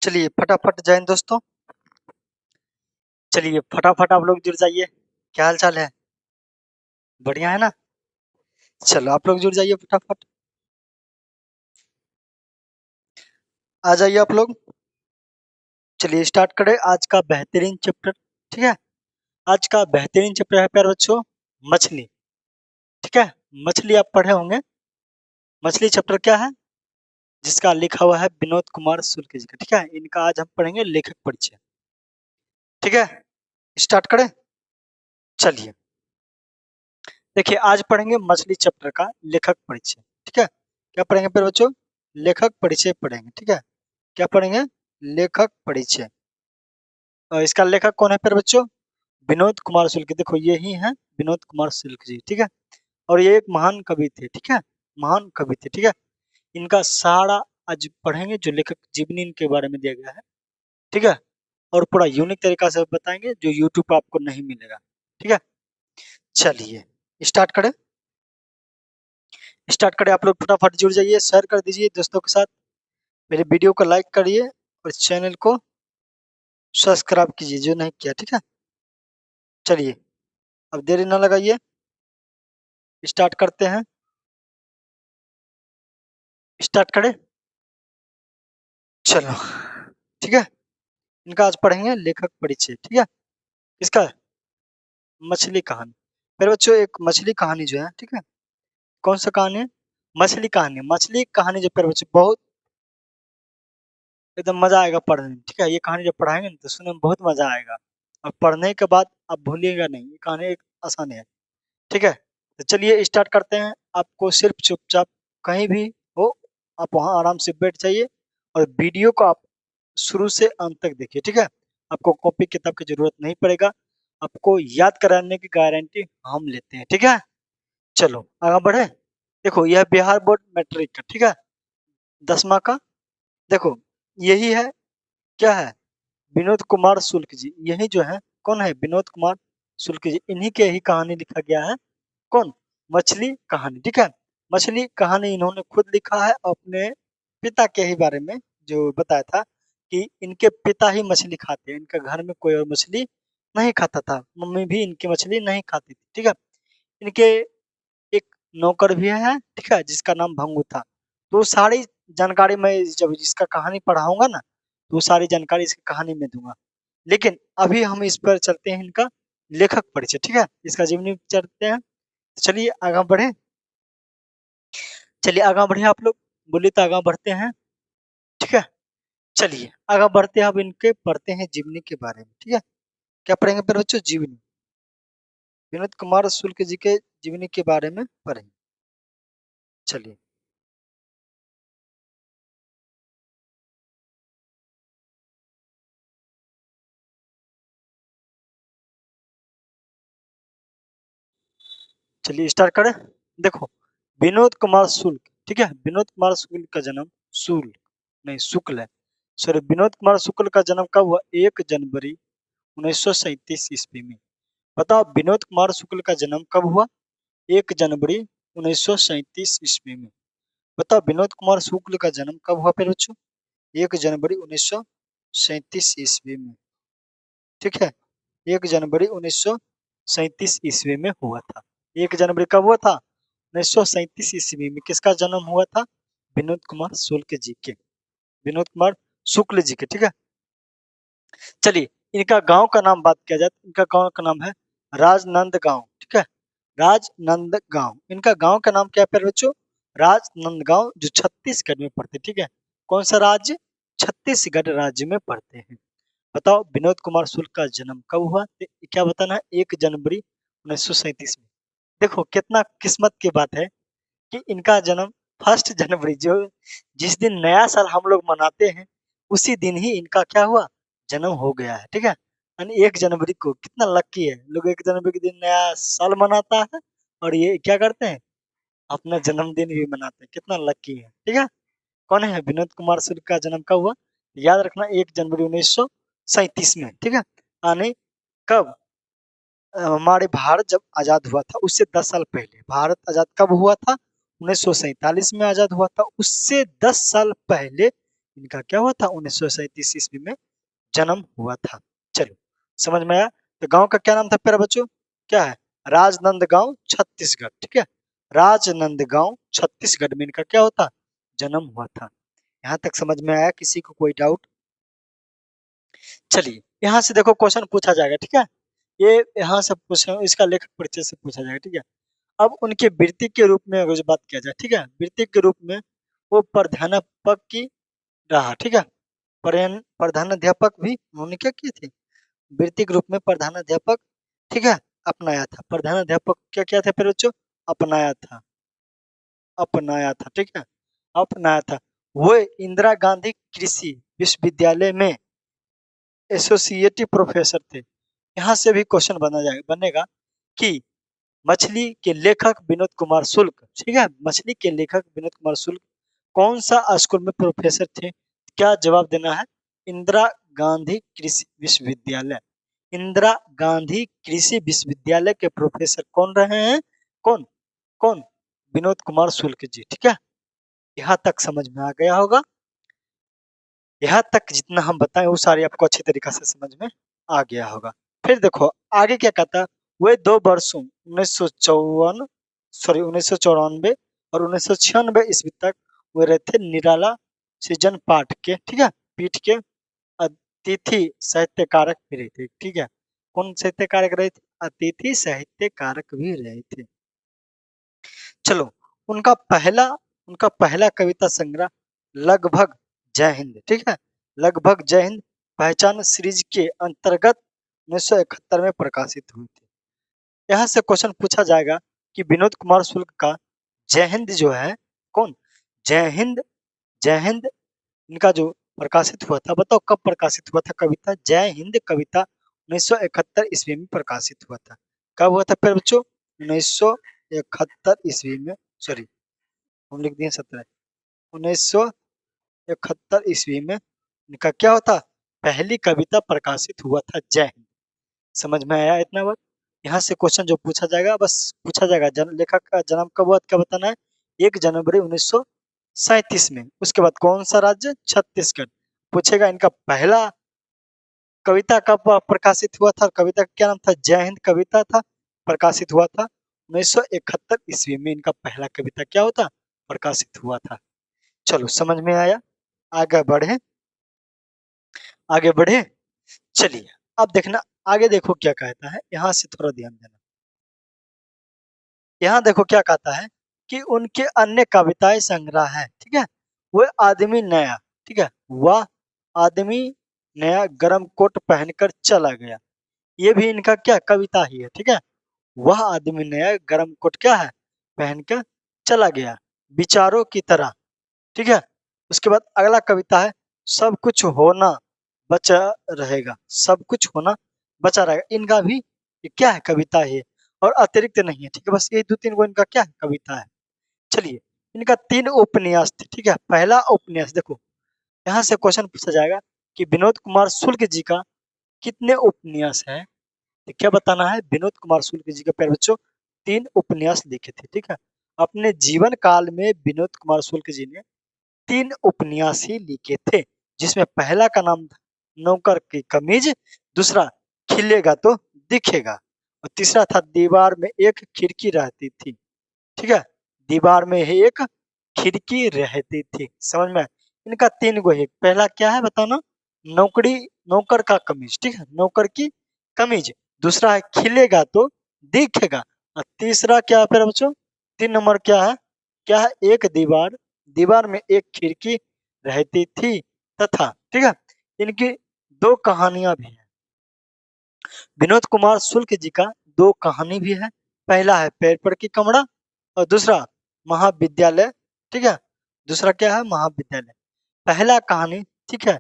चलिए फटाफट जय हिंद दोस्तों। चलिए फटाफट आप लोग जुड़ जाइए। क्या हाल चाल है? बढ़िया है ना? चलो आप लोग जुड़ जाइए फटाफट। आ जाइए आप लोग। चलिए स्टार्ट करें आज का बेहतरीन चैप्टर। ठीक है, आज का बेहतरीन चैप्टर है प्यारे बच्चों मछली। ठीक है, मछली आप पढ़े होंगे। मछली चैप्टर क्या है? जिसका लिखा हुआ है विनोद कुमार शुक्ल जी का। ठीक है, इनका आज हम पढ़ेंगे लेखक परिचय। ठीक है, स्टार्ट करें। चलिए देखिए आज पढ़ेंगे मछली चैप्टर का लेखक परिचय। ठीक है, क्या पढ़ेंगे प्यारे बच्चों? लेखक परिचय पढ़ेंगे। ठीक है, क्या पढ़ेंगे? लेखक परिचय। इसका लेखक कौन है फिर बच्चों? विनोद कुमार शुक्ल। देखो ये ही है विनोद कुमार शुक्ल जी। ठीक है, और ये एक महान कवि थे। ठीक है, महान कवि थे। ठीक है, इनका सारा आज पढ़ेंगे जो लेखक जीवनी इनके बारे में दिया गया है। ठीक है, और पूरा यूनिक तरीका से बताएंगे जो यूट्यूब पर आपको नहीं मिलेगा। ठीक है, चलिए स्टार्ट करें। स्टार्ट करें, आप लोग फटाफट जुड़ जाइए, शेयर कर दीजिए दोस्तों के साथ। मेरे वीडियो को लाइक करिए और चैनल को सब्सक्राइब कीजिए जो नहीं किया। ठीक है, चलिए अब देरी न लगाइए, स्टार्ट करते हैं। स्टार्ट करें। चलो ठीक है, इनका आज पढ़ेंगे लेखक परिचय। ठीक है, इसका मछली कहानी। मेरे बच्चों एक मछली कहानी जो है, ठीक है, कौन सा कहानी है? मछली कहानी। मछली कहानी जो मेरे बच्चों बहुत एकदम मजा आएगा पढ़ने में। ठीक है, ये कहानी जब पढ़ाएंगे ना तो सुनने में बहुत मजा आएगा, और पढ़ने के बाद आप भूलिएगा नहीं। ये कहानी एक आसान है। ठीक है, तो चलिए स्टार्ट करते हैं। आपको सिर्फ चुपचाप कहीं भी हो आप वहां आराम से बैठ जाइए और वीडियो को आप शुरू से अंत तक देखिए। ठीक है, आपको कॉपी किताब की जरूरत नहीं पड़ेगा, आपको याद कराने की गारंटी हम लेते हैं। ठीक है, चलो आगे बढ़े। देखो यह बिहार बोर्ड मैट्रिक का, ठीक है, 10वां का। देखो यही है, क्या है? विनोद कुमार शुक्ल जी। यही जो है कौन है? विनोद कुमार शुक्ल जी। इन्हीं के ही कहानी लिखा गया है। कौन? मछली कहानी। ठीक है, मछली कहानी इन्होंने खुद लिखा है अपने पिता के ही बारे में, जो बताया था कि इनके पिता ही मछली खाते हैं, इनके घर में कोई और मछली नहीं खाता था, मम्मी भी इनकी मछली नहीं खाती थी। ठीक है, इनके एक नौकर भी है, ठीक है, जिसका नाम भंगू था। तो सारी जानकारी मैं जब इसका कहानी पढ़ाऊंगा ना तो सारी जानकारी इसकी कहानी में दूंगा। लेकिन अभी हम इस पर चलते हैं, इनका लेखक परिचय। ठीक है, इसका जीवनी चलते हैं। चलिए आगे बढ़े। चलिए आगे बढ़े आप लोग, बोलिए तो आगे बढ़ते हैं। ठीक है, चलिए आगे बढ़ते हैं। अब इनके पढ़ते हैं जीवनी के बारे में। ठीक है, क्या पढ़ेंगे फिर बच्चों? जीवनी। विनोद कुमार शुक्ल जी के जीवनी के बारे में पढ़ेंगे। चलिए चलिए स्टार्ट करें। देखो विनोद कुमार शुक्ल, ठीक है, विनोद कुमार शुक्ल का जन्म शुक्ल नहीं शुक्ल है, सॉरी, विनोद कुमार शुक्ल का जन्म कब हुआ? 1 जनवरी 1937 ईस्वी में। बताओ विनोद कुमार शुक्ल का जन्म कब हुआ? 1 जनवरी 1937 ईस्वी में। बताओ विनोद कुमार शुक्ल का जन्म कब हुआ फिर बच्चों? 1 जनवरी 1937 ईस्वी में। ठीक है, 1 जनवरी 1937 ईस्वी में हुआ था। 1 जनवरी कब हुआ था? 1937 ईस्वी में। किसका जन्म हुआ था? विनोद कुमार शुक्ल जी के। विनोद कुमार शुक्ल जी के। ठीक है, चलिए इनका गांव का नाम बात किया जाए तो इनका गांव का नाम है राजनंद गांव। ठीक है, राजनंद गांव। इनका गांव का नाम क्या है प्यारे बच्चों? राजनंद गांव, जो छत्तीसगढ़ में पड़ते। ठीक है, कौन सा राज्य? छत्तीसगढ़ राज्य में पड़ते हैं। बताओ विनोद कुमार शुक्ल का जन्म कब हुआ? क्या बताना है? 1 जनवरी 1937 में। देखो कितना किस्मत की बात है कि इनका जन्म 1 जनवरी, जो जिस दिन नया साल हम लोग मनाते हैं उसी दिन ही इनका क्या हुआ? जन्म हो गया है। ठीक है, यानी 1 जनवरी को। कितना लकी है लोग, 1 जनवरी के दिन नया साल मनाता है और ये क्या करते हैं? अपना जन्मदिन भी मनाते हैं। कितना लकी है। ठीक है, कौन है? विनोद कुमार शुक्ल का जन्म कब हुआ? याद रखना 1 जनवरी 1937 में। ठीक है, यानी कब? हमारे भारत जब आजाद हुआ था उससे 10 साल पहले। भारत आजाद कब हुआ था? 1947 में आजाद हुआ था। उससे 10 साल पहले इनका क्या हुआ था, 1937 ईस्वी में जन्म हुआ था। चलो समझ में आया। तो गांव का क्या नाम था प्यारे बच्चों, क्या है, राजनंदगांव छत्तीसगढ़। ठीक है, राजनंदगांव छत्तीसगढ़ में इनका क्या होता, जन्म हुआ था। यहाँ तक समझ में आया, किसी को कोई डाउट? चलिए यहाँ से देखो क्वेश्चन पूछा जाएगा। ठीक है, ये यहाँ से पूछे, इसका लेखक परिचय से पूछा जाएगा। ठीक है, अब उनके वृत्ति के रूप में अगर जो बात किया जाए, ठीक है, वृत्ति के रूप में वो प्रधानाध्यापक की रहा। ठीक है, प्रधानाध्यापक भी उन्होंने क्या किए थे, वृत्ति के रूप में प्रधानाध्यापक, ठीक है, अपनाया था। प्रधानाध्यापक क्या किया था फिर बच्चों, अपनाया था, अपनाया था। ठीक है, अपनाया था। वो इंदिरा गांधी कृषि विश्वविद्यालय में एसोसिएटिव प्रोफेसर थे। यहाँ से भी क्वेश्चन बनेगा कि मछली के लेखक विनोद कुमार शुक्ल, ठीक है, मछली के लेखक विनोद कुमार शुक्ल कौन सा स्कूल में प्रोफेसर थे? क्या जवाब देना है, इंदिरा गांधी कृषि विश्वविद्यालय। इंदिरा गांधी कृषि विश्वविद्यालय के प्रोफेसर कौन रहे हैं, कौन कौन, विनोद कुमार शुक्ल जी। ठीक है, यहाँ तक समझ में आ गया होगा। यहाँ तक जितना हम बताएं वो सारी आपको अच्छी तरीके से समझ में आ गया होगा। फिर देखो आगे क्या कहता है, वे 2 वर्षों 1954 सॉरी 1994 और 1996 ईस्वी तक वे रहे थे निराला सृजन पाठ के, ठीक है, पीठ के अतिथि साहित्यकारक भी रहे थे। ठीक है, कौन साहित्यकारक रहे थे, अतिथि साहित्यकारक भी रहे थे। चलो उनका पहला उनका पहला कविता संग्रह लगभग जय हिंद, ठीक है, लगभग जय हिंद पहचान सीरीज के अंतर्गत 1971 में प्रकाशित हुई थी। यहाँ से क्वेश्चन पूछा जाएगा कि विनोद कुमार शुक्ल का जय हिंद जो है, कौन, जय हिंद, जय हिंद इनका जो प्रकाशित हुआ था, बताओ कब प्रकाशित हुआ था कविता, जय हिंद कविता 1971 ईस्वी में प्रकाशित हुआ था। कब हुआ था फिर बच्चों, 1971 ईस्वी में, सॉरी हम लिख दिए 17, 1971 ईस्वी में इनका क्या होता, पहली कविता प्रकाशित हुआ था, जय हिंद। समझ में आया इतना बात। यहाँ से क्वेश्चन जो पूछा जाएगा, बस पूछा जाएगा लेखक का जन्म कब हुआ, क्या बताना है, 1 जनवरी 1937 में। उसके बाद कौन सा राज्य, छत्तीसगढ़। पूछेगा इनका पहला कविता कब प्रकाशित हुआ था, कविता का क्या नाम था, जय हिंद कविता था, प्रकाशित हुआ था 1971 ईस्वी में। इनका पहला कविता क्या होता, प्रकाशित हुआ था। चलो समझ में आया, आगे बढ़े, आगे बढ़े। चलिए अब देखना, आगे देखो क्या कहता है, यहाँ से थोड़ा ध्यान देना। यहाँ देखो क्या कहता है कि उनके अन्य कविताएं संग्रह है, ठीक है, वह आदमी नया, ठीक है, वह आदमी नया गरम कोट पहनकर चला गया, ये भी इनका क्या कविता ही है। ठीक है, वह आदमी नया गरम कोट क्या है, पहनकर चला गया, विचारों की तरह। ठीक है, उसके बाद अगला कविता है, सब कुछ होना बचा रहेगा, सब कुछ होना बचा रहेगा। इनका भी ये क्या है, कविता है और अतिरिक्त नहीं है। ठीक है, बस ये 2-3 गो इनका क्या है, कविता है। चलिए इनका 3 उपन्यास थे। ठीक है, पहला उपन्यास देखो, यहाँ से क्वेश्चन पूछा जाएगा कि विनोद कुमार शुक्ल जी का कितने उपन्यास है, तो क्या बताना है, विनोद कुमार शुक्ल जी के प्यारे बच्चों 3 उपन्यास लिखे थे। ठीक है, अपने जीवन काल में विनोद कुमार शुक्ल जी ने 3 उपन्यास ही लिखे थे, जिसमें पहला का नाम था नौकर की कमीज, दूसरा खिलेगा तो दिखेगा, और तीसरा था दीवार में एक खिड़की रहती थी। ठीक है, दीवार में ही एक खिड़की रहती थी। समझ में आया? इनका 3 गो है, पहला क्या है बताना, नौकरी, नौकर का कमीज, ठीक है, नौकर की कमीज, दूसरा है खिलेगा तो दिखेगा, और तीसरा क्या है फिर बच्चों, 3 नंबर क्या है, एक दीवार, दीवार में एक खिड़की रहती थी तथा। ठीक है, इनकी 2 कहानियां भी हैं, विनोद कुमार शुक्ल जी का 2 कहानी भी है। पहला है पैर पर की कमरा और दूसरा महाविद्यालय। ठीक है, दूसरा क्या है, महाविद्यालय। पहला कहानी, ठीक है,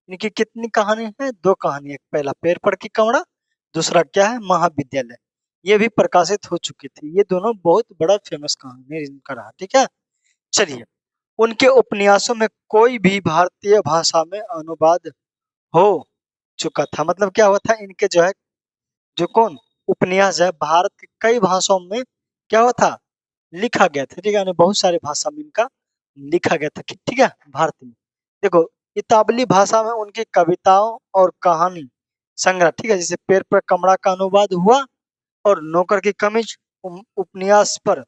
इनकी कितनी कहानी है, 2 कहानी है, पहला पैर पर की कमरा, दूसरा क्या है, महाविद्यालय। ये भी प्रकाशित हो चुकी थी, ये दोनों बहुत बड़ा फेमस कहानी इनका रहा। ठीक है, चलिए उनके उपन्यासों में कोई भी भारतीय भाषा में अनुवाद हो चुका था, मतलब क्या हुआ था, इनके जो है, जो कौन उपन्यास है, भारत के कई भाषाओं में क्या हुआ था, लिखा गया था। ठीक है, यानी बहुत सारे भाषा में इनका लिखा गया था। ठीक है, भारत में देखो इतावली भाषा में उनकी कविताओं और कहानी संग्रह, ठीक है, जैसे पेड़ पर कमरा का अनुवाद हुआ और नौकर की कमीज उपन्यास पर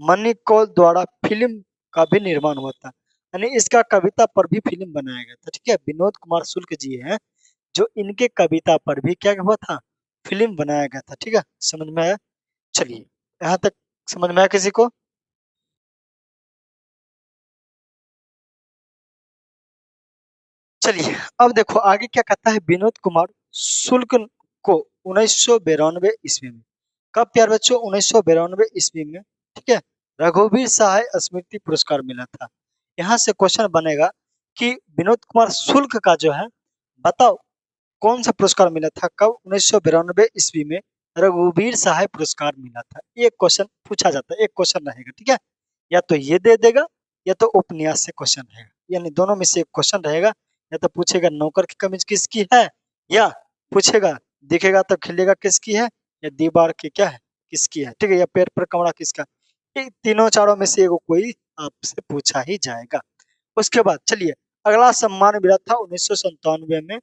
मनी कौल द्वारा फिल्म का भी निर्माण हुआ था। यानी इसका कविता पर भी फिल्म बनाया गया था, ठीक है। विनोद कुमार शुक्ल जी हैं जो इनके कविता पर भी क्या हुआ था, फिल्म बनाया गया था, ठीक है। समझ में आया? चलिए यहाँ तक समझ में आया किसी को? चलिए अब देखो आगे क्या कहता है विनोद कुमार शुक्ल को 1992 ईस्वी में, कब प्यार बच्चों, 1992 ईस्वी में, ठीक है, रघुवीर सहाय स्मृति पुरस्कार मिला था। यहाँ से क्वेश्चन बनेगा कि विनोद कुमार शुक्ल का जो है, बताओ कौन सा पुरस्कार मिला था, कब, 1992 ईस्वी में रघुवीर सहाय पुरस्कार मिला था। एक क्वेश्चन पूछा जाता है, एक क्वेश्चन रहेगा, ठीक है। या तो ये दे देगा या तो उपन्यास से क्वेश्चन रहेगा, यानी दोनों में से एक क्वेश्चन रहेगा। या तो पूछेगा नौकर की कमीज किसकी है, या पूछेगा दिखेगा तो खिलेगा किसकी है, या दीवार की क्या है किसकी है, ठीक है, या पेड़ पर कमरा किसका। ये तीनों चारों में से एगो कोई आपसे पूछा ही जाएगा। उसके बाद चलिए अगला सम्मान मिला था 1997 में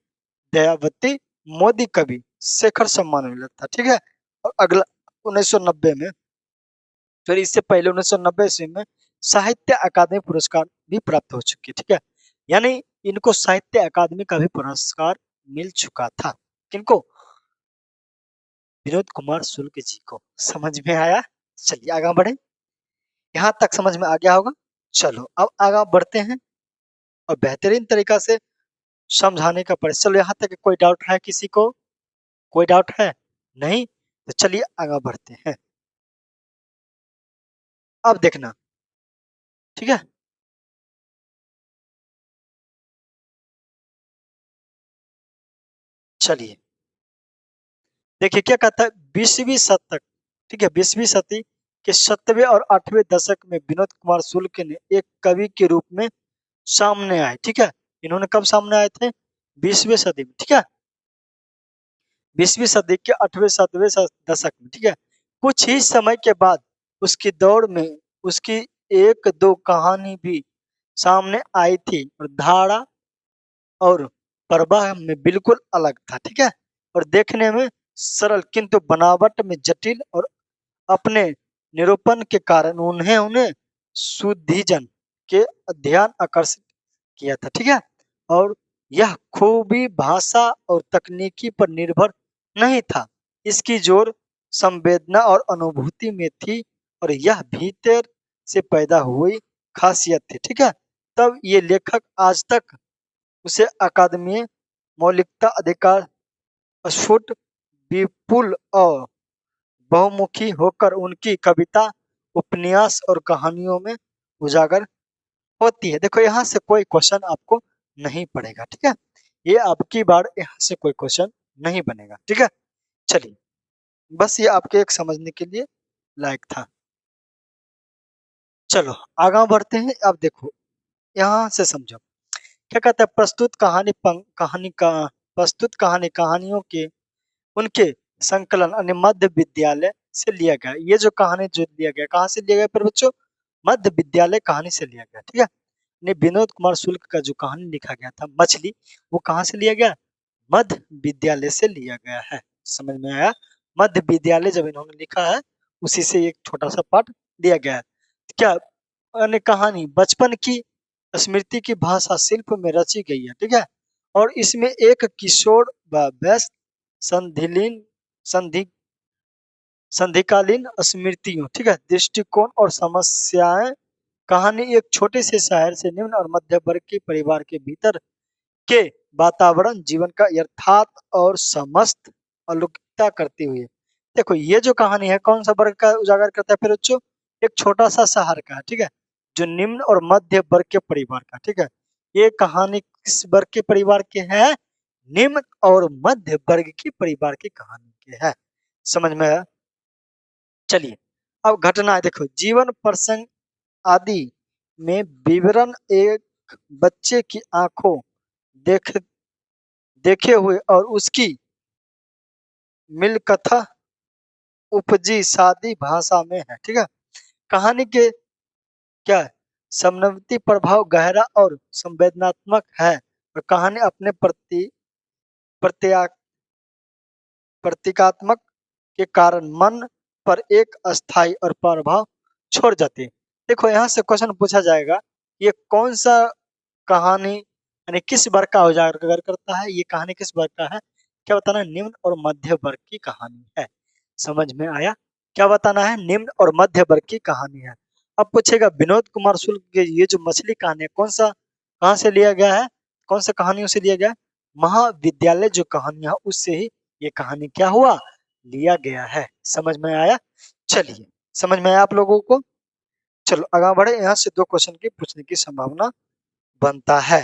दयावती मोदी कवि शेखर सम्मान मिला था, ठीक है। और अगला 1990 में, फिर इससे पहले 1990 ईस्वी में साहित्य अकादमी पुरस्कार भी प्राप्त हो चुकी है, ठीक है। यानी इनको साहित्य अकादमी का भी पुरस्कार मिल चुका था। किनको? विनोद कुमार शुक्ल जी को। समझ में आया? चलिए आगे बढ़े, यहाँ तक समझ में आ गया होगा। चलो अब आगे बढ़ते हैं और बेहतरीन तरीका से समझाने का प्रयास। चलो यहाँ तक कोई डाउट है किसी को? कोई डाउट है? नहीं? तो चलिए आगे बढ़ते हैं। अब देखना, ठीक है। चलिए देखिए क्या कहता है, 20वीं शतक, ठीक है, 20वीं सदी के 7वें और 8वें दशक में विनोद कुमार शुक्ल ने एक कवि के रूप में सामने आए, ठीक है। इन्होंने कब सामने आए थे? 20वीं सदी में, ठीक है। 20वीं सदी के 8वें 7वें दशक में, ठीक है। कुछ ही समय के बाद उसकी दौड़ में उसकी एक दो कहानी भी सामने आई थी और धारा और प्रवाह में बिल्कुल अलग था, ठीक है। और देखने में सरल किंतु बनावट में जटिल, और अपने निरूपण के कारण उन्हें उन्हें शुद्धिजन के ध्यान आकर्षित किया था, ठीक है। और यह खूबी भाषा और तकनीकी पर निर्भर नहीं था, इसकी जोर संवेदना और अनुभूति में थी, और यह भीतर से पैदा हुई खासियत थी, ठीक है। तब ये लेखक आज तक उसे अकादमी मौलिकता अधिकार स्फुट विपुल और बहुमुखी होकर उनकी कविता उपन्यास और कहानियों में उजागर होती है। देखो यहाँ से कोई क्वेश्चन आपको नहीं पड़ेगा, ठीक है। ये आपकी बार यहाँ से कोई क्वेश्चन नहीं बनेगा, ठीक है। चलिए बस ये आपके एक समझने के लिए लायक था। चलो आगे बढ़ते हैं। अब देखो यहाँ से समझो क्या कहता है, प्रस्तुत कहानी कहानियों के उनके संकलन अन्य मध्य विद्यालय से लिया गया। ये जो कहानी जो लिया गया कहाँ से लिया गया फिर बच्चों? मध्य विद्यालय कहानी से लिया गया, ठीक है। ने विनोद कुमार शुक्ल का जो कहानी लिखा गया था मछली, वो कहाँ से लिया गया? मध्य विद्यालय से लिया गया है। समझ में आया? मध्य विद्यालय जब इन्होंने लिखा है उसी से एक छोटा सा पाठ दिया गया है। क्या अन्य कहानी बचपन की स्मृति की भाषा शिल्प में रची गई है, ठीक है। और इसमें एक किशोर व व्यस्त संधिलीन संधि संधिकालीन स्मृतियों, ठीक है, दृष्टिकोण और समस्याएं। कहानी एक छोटे से शहर से निम्न और मध्य वर्ग के परिवार के भीतर के वातावरण जीवन का यथार्थ और समस्त अलौकिकता करती हुई। देखो ये जो कहानी है कौन सा वर्ग का उजागर करता है फिर बच्चों? एक छोटा सा शहर का, ठीक है, जो निम्न और मध्य वर्ग के परिवार का, ठीक है। ये कहानी किस वर्ग के परिवार के है? निम्न और मध्य वर्ग की परिवार की कहानी के है। समझ में आया? चलिए अब घटना देखो, जीवन प्रसंग आदि में विवरण एक बच्चे की आंखों देख देखे हुए और उसकी मिलकथा उपजी सादी भाषा में है, ठीक है। कहानी के क्या है? समनवती प्रभाव गहरा और संवेदनात्मक है। और कहानी अपने प्रत्या प्रतीकात्मक के कारण मन पर एक अस्थायी और प्रभाव छोड़ जाती है। देखो यहाँ से क्वेश्चन पूछा जाएगा, ये कौन सा कहानी यानी किस वर्ग का उजागर करता है, ये कहानी किस वर्ग का है, क्या बताना है, निम्न और मध्य वर्ग की कहानी है। समझ में आया, क्या बताना है, निम्न और मध्य वर्ग की कहानी है। अब पूछेगा विनोद कुमार शुक्ल के ये जो मछली कहानी है कौन सा, कहाँ से लिया गया है, कौन सा कहानियों से लिया गया है, महाविद्यालय जो कहानियां उससे ही ये कहानी क्या हुआ, लिया गया है। समझ में आया, चलिए समझ में आया आप लोगों को। चलो आगे बढ़े, यहाँ से 2 क्वेश्चन की पूछने की संभावना बनता है।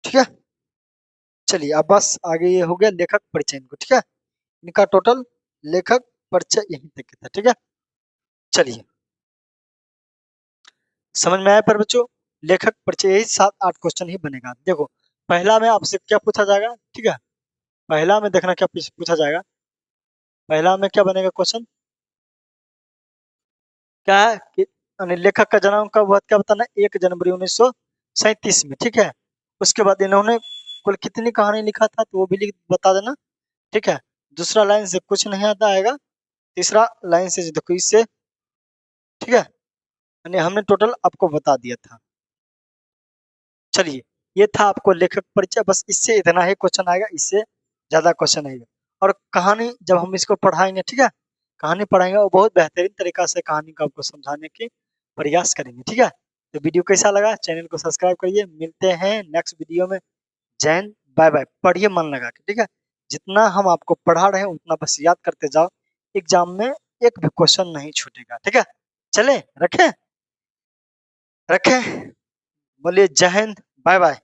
ठीक है, चलिए अब बस आगे ये हो गया लेखक परिचय इनको, ठीक है, इनका टोटल लेखक परिचय यहीं तक था। ठीक है, चलिए समझ में आया पर बच्चों, लेखक परिचय यही 7-8 क्वेश्चन ही बनेगा। देखो पहला में आपसे क्या पूछा जाएगा, ठीक है, पहला में देखना क्या पूछा जाएगा, पहला में क्या बनेगा क्वेश्चन, क्या है कि लेखक का जन्म कब हुआ, क्या बताना, 1 जनवरी 1937 में। ठीक है, उसके बाद इन्होंने कुल कितनी कहानी लिखा था तो वो भी बता देना। ठीक है, दूसरा लाइन से कुछ नहीं आता आएगा, तीसरा लाइन से देखो इससे, ठीक है, यानी हमने टोटल आपको बता दिया था। चलिए ये था आपको लेखक परिचय, बस इससे इतना ही क्वेश्चन आएगा, इससे ज्यादा क्वेश्चन आएगा। और कहानी जब हम इसको पढ़ाएंगे, ठीक है, कहानी पढ़ाएंगे और बहुत बेहतरीन तरीका से कहानी को आपको समझाने की प्रयास करेंगे। ठीक है, तो वीडियो कैसा लगा, चैनल को सब्सक्राइब करिए, मिलते हैं नेक्स्ट वीडियो में। जय हिंद, बाय बाय, पढ़िए मन लगा के। ठीक है, जितना हम आपको पढ़ा रहे हैं उतना बस याद करते जाओ, एग्जाम में एक भी क्वेश्चन नहीं छूटेगा। ठीक है, चले रखें, रखें, बोलिए जय हिंद, बाय बाय।